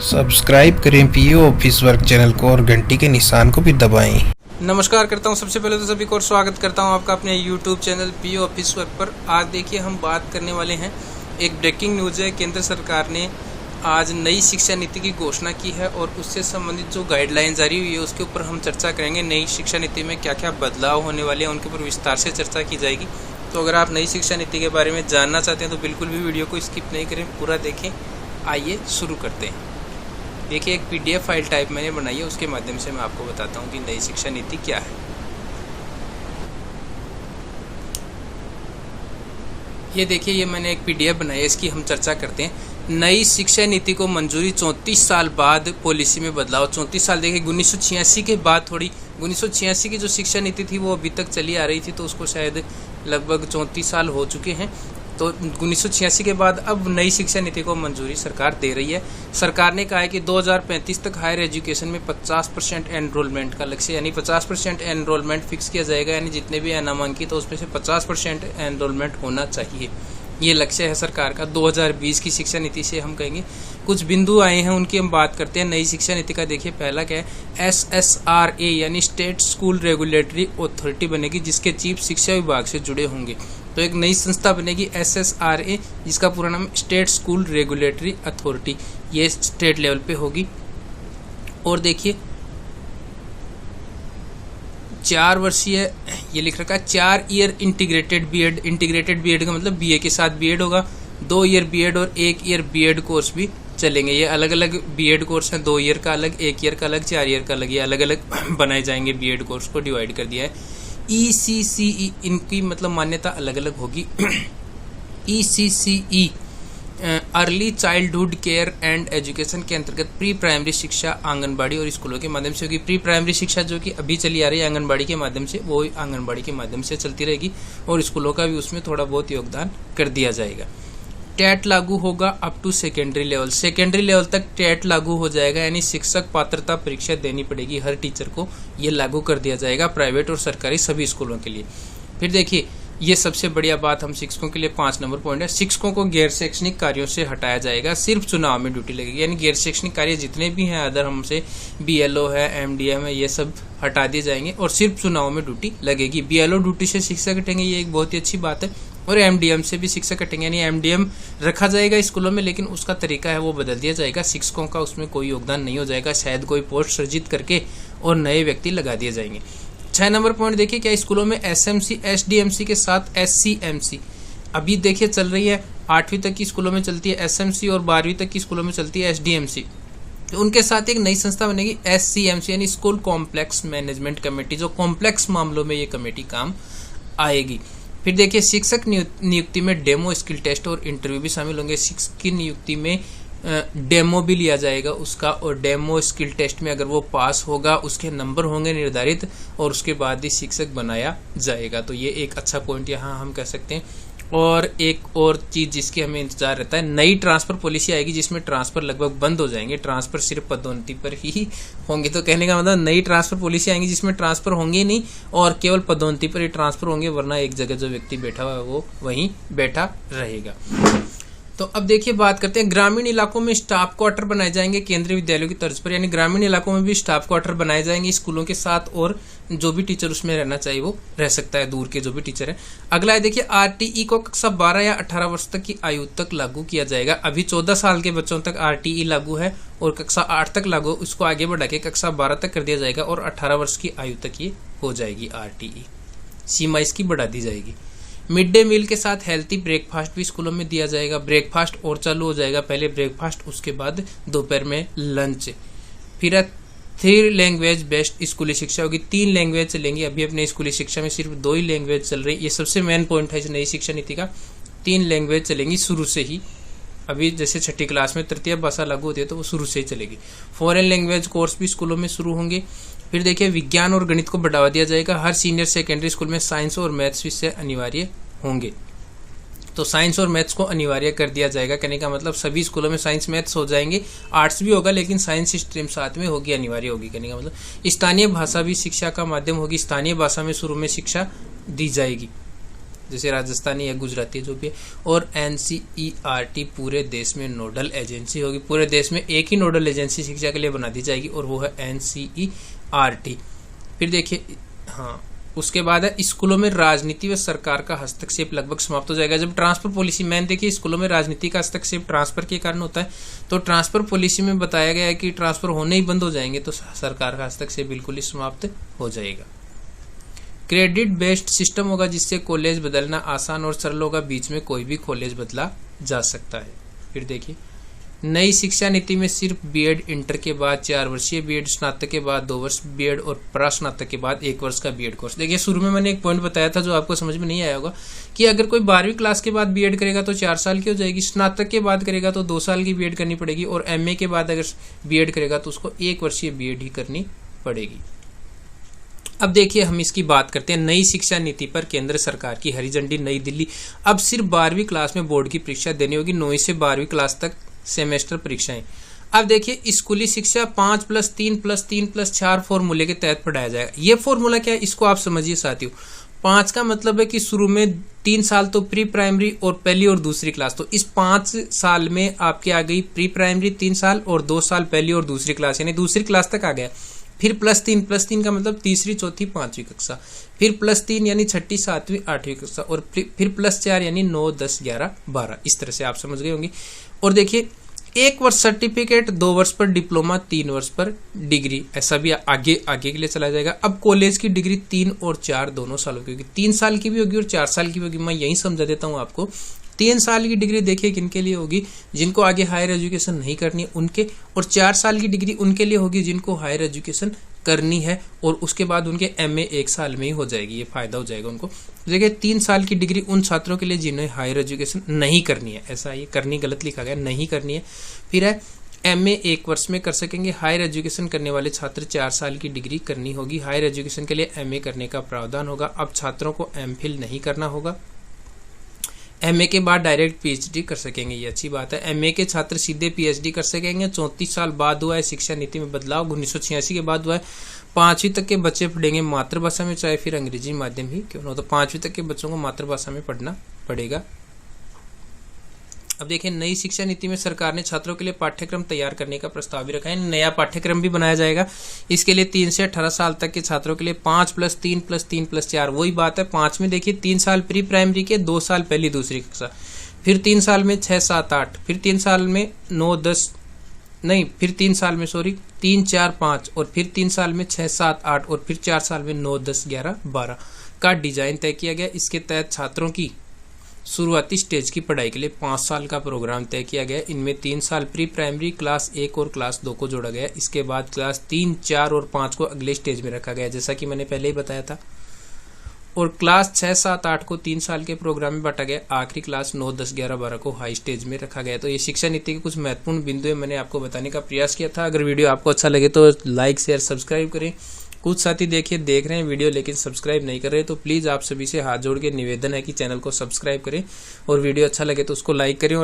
Subscribe करें PO office work channel को और घंटी के निशान को भी दबाएं। नमस्कार करता हूं, सबसे पहले तो सभी को स्वागत करता हूं आपका अपने YouTube channel PO office work पर। आज देखिए हम बात करने वाले हैं, एक ब्रेकिंग न्यूज़ है। केंद्र सरकार ने आज नई शिक्षा नीति की घोषणा की है और उससे संबंधित जो गाइडलाइन जारी हुई है उसके ऊपर हम चर्चा करेंगे। नई शिक्षा नीति में क्या क्या बदलाव होने वाले हैं उनके ऊपर विस्तार से चर्चा की जाएगी। तो अगर आप नई शिक्षा नीति के बारे में जानना चाहते हैं तो बिल्कुल भी वीडियो को स्किप नहीं करें, पूरा देखें। आइए शुरू करते हैं। देखिए, एक PDF फाइल टाइप मैंने बनाई है, उसके माध्यम से मैं आपको बताता हूँ कि नई शिक्षा नीति क्या है। ये देखिए, ये मैंने एक PDF बनाई है, इसकी हम चर्चा करते हैं। नई शिक्षा नीति को मंजूरी 34 साल बाद पॉलिसी में बदलाव। 34 साल देखिए, 1986 के बाद थोड़ी 1986 की जो शिक्षा नीति थी वो अभी तक चली आ रही थी, तो उसको शायद लगभग 34 साल हो चुके हैं। तो 1986 के बाद अब नई शिक्षा नीति को मंजूरी सरकार दे रही है। सरकार ने कहा है कि 2035 तक हायर एजुकेशन में 50% एनरोलमेंट का लक्ष्य, यानी 50% एनरोलमेंट फिक्स किया जाएगा, यानी जितने भी नामांकित तो उसमें से 50% एनरोलमेंट होना चाहिए। ये लक्ष्य है सरकार का। 2020 की शिक्षा नीति से हम कहेंगे कुछ बिंदु आए हैं, उनकी हम बात करते हैं। नई शिक्षा नीति का देखिए, पहला क्या है, SSRA यानी स्टेट स्कूल रेगुलेटरी अथॉरिटी बनेगी, जिसके चीफ शिक्षा विभाग से जुड़े होंगे। तो एक नई संस्था बनेगी SSRA, जिसका पूरा नाम स्टेट स्कूल रेगुलेटरी अथॉरिटी। ये स्टेट लेवल पे होगी। और देखिए, 4 वर्षीय ये लिख रखा है 4 year integrated BEd. Integrated BEd का मतलब BA के साथ बीएड होगा। 2 ईयर बीएड और 1 ईयर बीएड कोर्स भी चलेंगे। ये अलग अलग बीएड कोर्स हैं, 2 ईयर का अलग, 1 ईयर का अलग, 4 ईयर का अलग, ये अलग अलग बनाए जाएंगे। बीएड कोर्स को डिवाइड कर दिया है। ECCE इनकी मतलब मान्यता अलग अलग होगी। ECCE early childhood care and education के अंतर्गत प्री प्राइमरी शिक्षा आंगनबाड़ी और स्कूलों के माध्यम से होगी। प्री प्राइमरी शिक्षा जो कि अभी चली आ रही है आंगनबाड़ी के माध्यम से, वो आंगनबाड़ी के माध्यम से चलती रहेगी और स्कूलों का भी उसमें थोड़ा बहुत योगदान कर दिया जाएगा। टेट लागू होगा up to secondary level. Secondary level तक टेट लागू हो जाएगा, यानी शिक्षक पात्रता परीक्षा देनी पड़ेगी हर टीचर को। ये लागू कर दिया जाएगा प्राइवेट और सरकारी सभी स्कूलों के लिए। फिर देखिए, ये सबसे बढ़िया बात हम शिक्षकों के लिए 5 नंबर पॉइंट है। शिक्षकों को गैर शैक्षणिक कार्यों से हटाया जाएगा, सिर्फ चुनाव में ड्यूटी लगेगी। यानी गैर शैक्षणिक कार्य जितने भी हैं, अदर हमसे BLO है, MDM है, ये सब हटा दिए जाएंगे और सिर्फ चुनाव में ड्यूटी लगेगी। BLO ड्यूटी से शिक्षक हटेंगे, ये एक बहुत ही अच्छी बात है। और MDM से भी शिक्षक हटेंगे, यानी MDM रखा जाएगा स्कूलों में, लेकिन उसका तरीका है वो बदल दिया जाएगा। शिक्षकों का उसमें कोई योगदान नहीं हो जाएगा, शायद कोई पोस्ट सृजित करके और नए व्यक्ति लगा दिए जाएंगे। 6 नंबर पॉइंट देखिए, क्या स्कूलों में SMC SDMC के साथ SCMC अभी देखिए चल रही है। 8वीं तक की स्कूलों में चलती है SMC और 12वीं तक की स्कूलों में चलती है SDMC। तो उनके साथ एक नई संस्था बनेगी SCMC, यानी स्कूल कॉम्प्लेक्स मैनेजमेंट कमेटी, जो कॉम्प्लेक्स मामलों में ये कमेटी काम आएगी। फिर देखिए, शिक्षक नियुक्ति में डेमो स्किल टेस्ट और इंटरव्यू भी शामिल होंगे। शिक्षक की नियुक्ति में डेमो भी लिया जाएगा उसका, और डेमो स्किल टेस्ट में अगर वो पास होगा उसके नंबर होंगे निर्धारित और उसके बाद ही शिक्षक बनाया जाएगा। तो ये एक अच्छा पॉइंट यहाँ हम कह सकते हैं। और एक और चीज जिसकी हमें इंतजार रहता है, नई ट्रांसफर पॉलिसी आएगी जिसमें ट्रांसफर लगभग बंद हो जाएंगे। ट्रांसफर सिर्फ पदोन्नति पर ही होंगे। तो कहने का मतलब, नई ट्रांसफर पॉलिसी आएंगी जिसमें ट्रांसफर होंगे नहीं और केवल पदोन्नति पर ही ट्रांसफर होंगे, वरना एक जगह जो व्यक्ति बैठा हुआ है वो वहीं बैठा रहेगा। तो अब देखिए, बात करते हैं ग्रामीण इलाकों में स्टाफ क्वार्टर बनाए जाएंगे केंद्रीय विद्यालयों की तर्ज पर। यानी ग्रामीण इलाकों में भी स्टाफ क्वार्टर बनाए जाएंगे स्कूलों के साथ, और जो भी टीचर उसमें रहना चाहिए वो रह सकता है, दूर के जो भी टीचर है। अगला है देखिए, RTE को कक्षा 12 या 18 वर्ष तक की आयु तक लागू किया जाएगा। अभी 14 साल के बच्चों तक RTE लागू है और कक्षा 8 तक लागू, उसको आगे बढ़ा के कक्षा 12 तक कर दिया जाएगा और 18 वर्ष की आयु तक ये हो जाएगी। RTE सीमा इसकी बढ़ा दी जाएगी। मिड डे मील के साथ हेल्थी ब्रेकफास्ट भी स्कूलों में दिया जाएगा। ब्रेकफास्ट और चालू हो जाएगा, पहले ब्रेकफास्ट, उसके बाद दोपहर में लंच। फिर 3 लैंग्वेज बेस्ड स्कूली शिक्षा होगी। 3 लैंग्वेज चलेंगी। अभी अपने स्कूली शिक्षा में सिर्फ 2 ही लैंग्वेज चल रही है। ये सबसे मेन पॉइंट है इस नई शिक्षा नीति का। 3 लैंग्वेज चलेंगी शुरू से ही। अभी जैसे 6ठी क्लास में तृतीय भाषा लागू होती है तो वो शुरू से ही चलेगी। फॉरेन लैंग्वेज कोर्स भी स्कूलों में शुरू होंगे। फिर देखिए, विज्ञान और गणित को बढ़ावा दिया जाएगा। हर सीनियर सेकेंडरी स्कूल में साइंस और मैथ्स विषय अनिवार्य होंगे। तो साइंस और मैथ्स को अनिवार्य कर दिया जाएगा। कहने का मतलब, सभी स्कूलों में साइंस मैथ्स हो जाएंगे। आर्ट्स भी होगा लेकिन साइंस स्ट्रीम साथ में होगी, अनिवार्य होगी। कहने का मतलब, स्थानीय भाषा भी शिक्षा का माध्यम होगी। स्थानीय भाषा में शुरू में शिक्षा दी जाएगी। जैसे राजस्थानी या गुजराती जो भी है, और NCERT पूरे देश में नोडल एजेंसी होगी। पूरे देश में एक ही नोडल एजेंसी शिक्षा के लिए बना दी जाएगी और वो है NCERT। फिर देखिए, हाँ, उसके बाद है स्कूलों में राजनीति व सरकार का हस्तक्षेप लगभग समाप्त हो जाएगा। जब ट्रांसफर पॉलिसी, मैंने देखिए स्कूलों में राजनीति का हस्तक्षेप ट्रांसफर के कारण होता है, तो ट्रांसफर पॉलिसी में बताया गया है कि ट्रांसफर होने ही बंद हो जाएंगे, तो सरकार का हस्तक्षेप बिल्कुल ही समाप्त हो जाएगा। क्रेडिट बेस्ड सिस्टम होगा जिससे कॉलेज बदलना आसान और सरल होगा, बीच में कोई भी कॉलेज बदला जा सकता है। फिर देखिए, नई शिक्षा नीति में सिर्फ बीएड इंटर के बाद 4 वर्षीय बीएड, स्नातक के बाद 2 वर्ष बीएड और प्रास्नातक के बाद 1 वर्ष का बीएड कोर्स। देखिए शुरू में मैंने एक पॉइंट बताया था जो आपको समझ में नहीं आया होगा कि अगर कोई 12वीं क्लास के बाद बीएड करेगा तो 4 साल की हो जाएगी, स्नातक के बाद करेगा तो 2 साल की बीएड करनी पड़ेगी, और एमए के बाद अगर बीएड करेगा तो उसको 1 वर्षीय बीएड ही करनी पड़ेगी। अब देखिए हम इसकी बात करते हैं नई शिक्षा नीति पर केंद्र सरकार की हरी झंडी, नई दिल्ली। अब सिर्फ 12वीं क्लास में बोर्ड की परीक्षा देनी होगी, 9वीं से 12वीं क्लास तक सेमेस्टर परीक्षाएं। अब देखिए स्कूली शिक्षा 5+3+3+4 फॉर्मूले के तहत पढ़ाया जाएगा। ये फॉर्मूला क्या है इसको आप समझिए साथियों। 5 का मतलब है कि शुरू में 3 साल तो प्री प्राइमरी और पहली और दूसरी क्लास, तो इस 5 साल में आपके आ गई प्री प्राइमरी 3 साल और 2 साल पहली और दूसरी क्लास, यानी दूसरी क्लास तक आ गया। फिर +3 का मतलब तीसरी, चौथी, 5वीं कक्षा, फिर +3 यानी 6ठी, 7वीं, 8वीं कक्षा, और फिर +4 यानी 9, 10, 11, 12। इस तरह से आप समझ गए होंगे। और देखिए 1 वर्ष सर्टिफिकेट, 2 वर्ष पर डिप्लोमा, 3 वर्ष पर डिग्री, ऐसा भी आगे के लिए चला जाएगा। अब कॉलेज की डिग्री 3 और 4 दोनों सालों की होगी, 3 साल की भी होगी और 4 साल की भी होगी। मैं यही समझा देता हूँ आपको। 3 साल की डिग्री देखिए किनके लिए होगी, जिनको आगे हायर एजुकेशन नहीं करनी है उनके, और 4 साल की डिग्री उनके लिए होगी जिनको हायर एजुकेशन करनी है, और उसके बाद उनके एमए 1 साल में ही हो जाएगी, ये फायदा हो जाएगा उनको। देखिए 3 साल की डिग्री उन छात्रों के लिए जिन्हें हायर एजुकेशन नहीं करनी है, ऐसा ये करनी गलत लिखा गया, नहीं करनी है। फिर है एमए 1 वर्ष में कर सकेंगे, हायर एजुकेशन करने वाले छात्र 4 साल की डिग्री करनी होगी। हायर एजुकेशन के लिए एमए करने का प्रावधान होगा। अब छात्रों को एमफिल नहीं करना होगा, एमए के बाद डायरेक्ट पीएचडी कर सकेंगे, ये अच्छी बात है। एमए के छात्र सीधे पीएचडी कर सकेंगे। 34 साल बाद हुआ है शिक्षा नीति में बदलाव, 1986 के बाद हुआ है। 5वीं तक के बच्चे पढ़ेंगे मातृभाषा में, चाहे फिर अंग्रेजी माध्यम ही क्यों ना हो, तो 5वीं तक के बच्चों को मातृभाषा में पढ़ना पड़ेगा। अब देखिए नई शिक्षा नीति में सरकार ने छात्रों के लिए पाठ्यक्रम तैयार करने का प्रस्ताव भी रखा है, नया पाठ्यक्रम भी बनाया जाएगा। इसके लिए 3 से 18 साल तक के छात्रों के लिए 5+3+3+4, वही बात है। 5 में देखिए 3 साल प्री प्राइमरी के, 2 साल पहली दूसरी कक्षा, फिर 3 साल में 6, 7, 8, फिर 3 साल में 9, 10 नहीं, फिर 3 साल में 3, 4, 5, और फिर 3 साल में 6, 7, 8, और फिर 4 साल में 9, 10, 11, 12 का डिजाइन तय किया गया। इसके तहत छात्रों की शुरुआती स्टेज की पढ़ाई के लिए 5 साल का प्रोग्राम तय किया गया। इनमें 3 साल प्री प्राइमरी, क्लास 1 और क्लास 2 को जोड़ा गया। इसके बाद क्लास 3, 4 और 5 को अगले स्टेज में रखा गया, जैसा कि मैंने पहले ही बताया था। और क्लास 6, 7, 8 को 3 साल के प्रोग्राम में बांटा गया। आखिरी क्लास 9, 10, 11, 12 को हाई स्टेज में रखा गया। तो ये शिक्षा नीति के कुछ महत्वपूर्ण बिंदु मैंने आपको बताने का प्रयास किया था। अगर वीडियो आपको अच्छा लगे तो लाइक, शेयर, सब्सक्राइब करें। कुछ साथी देख रहे हैं वीडियो लेकिन सब्सक्राइब नहीं कर रहे, तो प्लीज़ आप सभी से हाथ जोड़ के निवेदन है कि चैनल को सब्सक्राइब करें, और वीडियो अच्छा लगे तो उसको लाइक करें। और